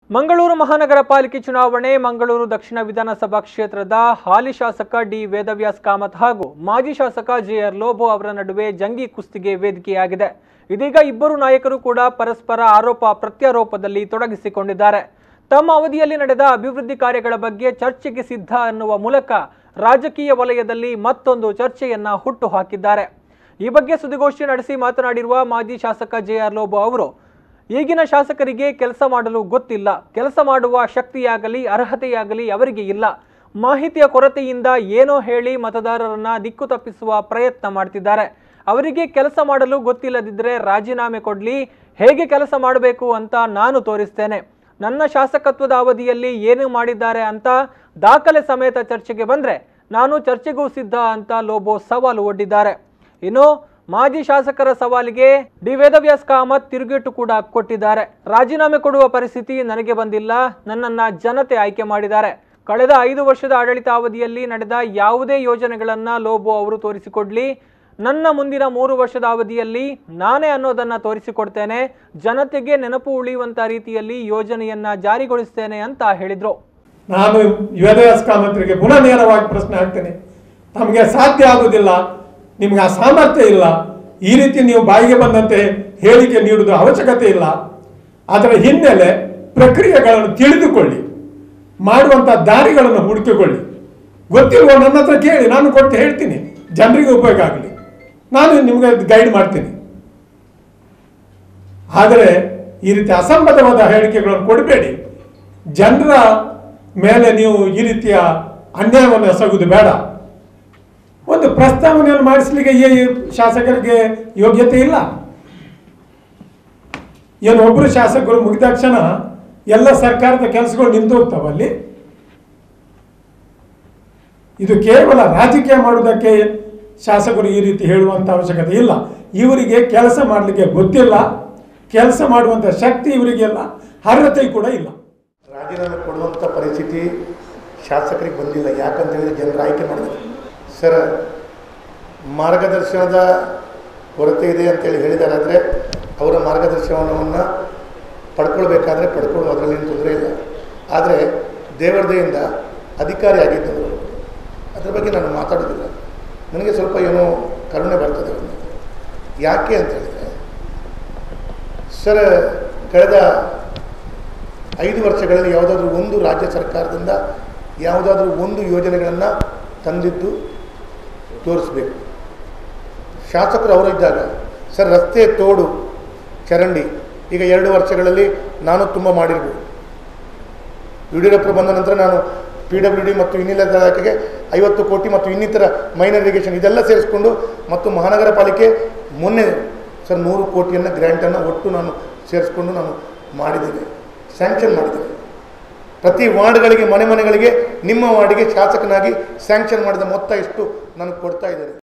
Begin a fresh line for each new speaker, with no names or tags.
ಮಂಗಳೂರು ಮಹಾನಗರ ಪಾಲಿಕೆ ಚುನಾವಣೆ ಮಂಗಳೂರು ದಕ್ಷಿಣ ವಿಧಾನಸಭಾ ಕ್ಷೇತ್ರದ ಹಾಲಿ ಶಾಸಕ ಡಿ ವೇದವ್ಯಾಸ್ ಕಾಮತ್ ಹಾಗೂ ಮಾಜಿ ಶಾಸಕ ಜೆಆರ್ ಲೋಬೋ ಅವರ ನಡುವೆ ಜಂಗಿ ಕುಸ್ತಿಗೆ ವೇದಿಕೆಯಾಗಿದೆ. ಇದೀಗ ಇಬ್ಬರು ನಾಯಕರು ಕೂಡ ಪರಸ್ಪರ ಆರೋಪ ಪ್ರತ್ಯಾರೋಪದಲ್ಲಿ ತೊಡಗಿಸಿಕೊಂಡಿದ್ದಾರೆ. ತಮ್ಮ ಅವಧಿಯಲ್ಲಿ ನಡೆದ ಅಭಿವೃದ್ಧಿ ಕಾರ್ಯಗಳ ಬಗ್ಗೆ ಚರ್ಚೆಗೆ ಸಿದ್ಧ ಅನ್ನುವ ಮೂಲಕ ರಾಜಕೀಯ ವಲಯದಲ್ಲಿ ಮತ್ತೊಂದು ಚರ್ಚೆಯನ್ನ ಹುಟ್ಟು ಹಾಕಿದ್ದಾರೆ. ಈ ಬಗ್ಗೆ ಸುದ್ದಿಗೋಷ್ಠಿ ನಡೆಸಿ ಮಾತನಾಡಿರುವ ಮಾಜಿ ಶಾಸಕ ಜೆಆರ್ ಲೋಬೋ ಅವರು, ಈಗಿನ ಶಾಸಕರಿಗೆ ಕೆಲಸ ಮಾಡಲು ಗೊತ್ತಿಲ್ಲ, ಕೆಲಸ ಮಾಡುವ ಶಕ್ತಿಯಾಗಲಿ ಅರ್ಹತೆಯಾಗಲಿ ಅವರಿಗೆ ಇಲ್ಲ. ಮಾಹಿತಿಯ ಕೊರತೆಯಿಂದ ಏನೋ ಹೇಳಿ ಮತದಾರರನ್ನ ದಿಕ್ಕು ತಪ್ಪಿಸುವ ಪ್ರಯತ್ನ ಮಾಡ್ತಿದ್ದಾರೆ. ಅವರಿಗೆ ಕೆಲಸ ಮಾಡಲು ಗೊತ್ತಿಲ್ಲದಿದ್ದರೆ ರಾಜೀನಾಮೆ ಕೊಡ್ಲಿ, ಹೇಗೆ ಕೆಲಸ ಮಾಡಬೇಕು ಅಂತ ನಾನು ತೋರಿಸ್ತೇನೆ. ನನ್ನ ಶಾಸಕತ್ವದ ಅವಧಿಯಲ್ಲಿ ಏನು ಮಾಡಿದ್ದಾರೆ ಅಂತ ದಾಖಲೆ ಸಮೇತ ಚರ್ಚೆಗೆ ಬಂದ್ರೆ ನಾನು ಚರ್ಚೆಗೂ ಸಿದ್ಧ ಅಂತ ಲೋಬೋ ಸವಾಲು ಒಡ್ಡಿದ್ದಾರೆ. ಇನ್ನು ಮಾಜಿ ಶಾಸಕರ ಸವಾಲಿಗೆ ಡಿ ವೇದವ್ಯಾಸ್ ಕಾಮತ್ ತಿರುಗೇಟು ಕೂಡ ಕೊಟ್ಟಿದ್ದಾರೆ. ರಾಜೀನಾಮೆ ಕೊಡುವ ಪರಿಸ್ಥಿತಿ ನನಗೆ ಬಂದಿಲ್ಲ, ನನ್ನನ್ನ ಜನತೆ ಆಯ್ಕೆ ಮಾಡಿದ್ದಾರೆ. ಕಳೆದ 5 ವರ್ಷದ ಆಡಳಿತಾವಧಿಯಲ್ಲಿ ನಡೆದ ಯಾವುದೇ ಯೋಜನೆಗಳನ್ನ ಲೋಬೋ ಅವರು ತೋರಿಸಿಕೊಡ್ಲಿ, ನನ್ನ ಮುಂದಿನ 3 ವರ್ಷದ ಅವಧಿಯಲ್ಲಿ ನಾನೇ ಅನ್ನೋದನ್ನ ತೋರಿಸಿಕೊಡ್ತೇನೆ, ಜನತೆಗೆ ನೆನಪು ಉಳಿಯುವಂತ ರೀತಿಯಲ್ಲಿ ಯೋಜನೆಯನ್ನ ಜಾರಿಗೊಳಿಸ್ತೇನೆ ಅಂತ ಹೇಳಿದ್ರು.
ನಾನು ವೇದವ್ಯಾಸ್ ಕಾಮತ್ರಿಗೆ ಪುನಃ ನೇರವಾಗಿ ಪ್ರಶ್ನೆ ಹಾಕ್ತೇನೆ. ನಮಗೆ ಸಾಧ್ಯ ಆಗುವುದಿಲ್ಲ, ನಿಮ್ಗೆ ಆ ಸಾಮರ್ಥ್ಯ ಇಲ್ಲ, ಈ ರೀತಿ ನೀವು ಬಾಯಿಗೆ ಬಂದಂತೆ ಹೇಳಿಕೆ ನೀಡುವುದು ಅವಶ್ಯಕತೆ ಇಲ್ಲ. ಅದರ ಹಿನ್ನೆಲೆ ಪ್ರಕ್ರಿಯೆಗಳನ್ನು ತಿಳಿದುಕೊಳ್ಳಿ, ಮಾಡುವಂಥ ದಾರಿಗಳನ್ನು ಹುಡುಕಿಕೊಳ್ಳಿ. ಗೊತ್ತಿಲ್ವೋ ನನ್ನ ಹತ್ರ ಕೇಳಿ, ನಾನು ಕೊಟ್ಟು ಹೇಳ್ತೀನಿ, ಜನರಿಗೆ ಉಪಯೋಗ ಆಗಲಿ, ನಾನು ನಿಮಗೆ ಗೈಡ್ ಮಾಡ್ತೀನಿ. ಆದರೆ ಈ ರೀತಿ ಅಸಂಬದ್ಧವಾದ ಹೇಳಿಕೆಗಳನ್ನು ಕೊಡಬೇಡಿ. ಜನರ ಮೇಲೆ ನೀವು ಈ ರೀತಿಯ ಅನ್ಯಾಯವನ್ನು ಎಸಗುವುದು ಬೇಡ. ಒಂದು ಪ್ರಸ್ತಾವನೆಯನ್ನು ಮಾಡಿಸಲಿಕ್ಕೆ ಈ ಶಾಸಕರಿಗೆ ಯೋಗ್ಯತೆ ಇಲ್ಲ. ಏನು ಒಬ್ಬರು ಶಾಸಕರು ಮುಗಿದ ತಕ್ಷಣ ಎಲ್ಲ ಸರ್ಕಾರದ ಕೆಲಸಗಳು ನಿಂತು ಹೋಗ್ತಾವಲ್ಲಿ. ಇದು ಕೇವಲ ರಾಜಕೀಯ ಮಾಡುವುದಕ್ಕೆ ಶಾಸಕರು ಈ ರೀತಿ ಹೇಳುವಂಥ ಅವಶ್ಯಕತೆ ಇಲ್ಲ. ಇವರಿಗೆ ಕೆಲಸ ಮಾಡಲಿಕ್ಕೆ ಗೊತ್ತಿಲ್ಲ, ಕೆಲಸ ಮಾಡುವಂಥ ಶಕ್ತಿ ಇವರಿಗೆಲ್ಲ, ಅರ್ಹತೆ ಕೂಡ ಇಲ್ಲ.
ರಾಜೀನಾಮೆ ಕೊಡುವಂಥ ಪರಿಸ್ಥಿತಿ ಶಾಸಕರಿಗೆ ಬಂದಿಲ್ಲ. ಯಾಕಂತ ಹೇಳಿದ್ರೆ ಜನರು ಆಯ್ಕೆ ಮಾಡಿದ್ರು. ಸರ್, ಮಾರ್ಗದರ್ಶನದ ಕೊರತೆ ಇದೆ ಅಂತೇಳಿ ಹೇಳಿದಾರಾದರೆ ಅವರ ಮಾರ್ಗದರ್ಶನವನ್ನು ಪಡ್ಕೊಳ್ಬೇಕಾದ್ರೆ ಪಡ್ಕೊಳ್ಳೋ, ಅದರಲ್ಲೇನು ತೊಂದರೆ ಇಲ್ಲ. ಆದರೆ ದೇವರ ದಯೆಯಿಂದ ಅಧಿಕಾರಿ ಆಗಿದ್ದವರು, ಅದ್ರ ಬಗ್ಗೆ ನಾನು ಮಾತಾಡೋದಿಲ್ಲ. ನನಗೆ ಸ್ವಲ್ಪ ಏನೋ ಕರುಣೆ ಬರ್ತದೆ. ಯಾಕೆ ಅಂತ ಹೇಳಿದರೆ, ಸರ್, ಕಳೆದ 5 ವರ್ಷಗಳಲ್ಲಿ ಯಾವುದಾದ್ರೂ ಒಂದು ರಾಜ್ಯ ಸರ್ಕಾರದಿಂದ ಯಾವುದಾದ್ರೂ ಒಂದು ಯೋಜನೆಗಳನ್ನು ತಂದಿದ್ದು ತೋರಿಸ್ಬೇಕು. ಶಾಸಕರು ಅವರಿದ್ದಾಗ ಸರ್, ರಸ್ತೆ, ತೋಡು, ಚರಂಡಿ ಈಗ 2 ವರ್ಷಗಳಲ್ಲಿ ನಾನು ತುಂಬ ಮಾಡಿರ್ಬೋದು. ಯಡಿಯೂರಪ್ಪರು ಬಂದ ನಂತರ ನಾನು PWD ಮತ್ತು ಇನ್ನಿಲ್ಲದ ಇಲಾಖೆಗೆ 50 ಕೋಟಿ ಮತ್ತು ಇನ್ನಿತರ ಮೈನರ್ ಇರಿಗೇಷನ್ ಇದೆಲ್ಲ ಸೇರಿಸ್ಕೊಂಡು ಮತ್ತು ಮಹಾನಗರ ಪಾಲಿಕೆ ಮೊನ್ನೆ ಸರ್ 100 ಕೋಟಿಯನ್ನು ಗ್ರ್ಯಾಂಟನ್ನು ಒಟ್ಟು ನಾನು ಸೇರಿಸ್ಕೊಂಡು ನಾನು ಮಾಡಿದ್ದೇನೆ, ಸ್ಯಾಂಕ್ಷನ್ ಮಾಡಿದ್ದೇನೆ. ಪ್ರತಿ ವಾರ್ಡ್ಗಳಿಗೆ, ಮನೆಗಳಿಗೆ, ನಿಮ್ಮ ವಾರ್ಡಿಗೆ ಶಾಸಕನಾಗಿ ಸ್ಯಾಂಕ್ಷನ್ ಮಾಡಿದ ಮೊತ್ತ ಎಷ್ಟು ನನಗೆ ಕೊಡ್ತಾ ಇದ್ದಾರೆ.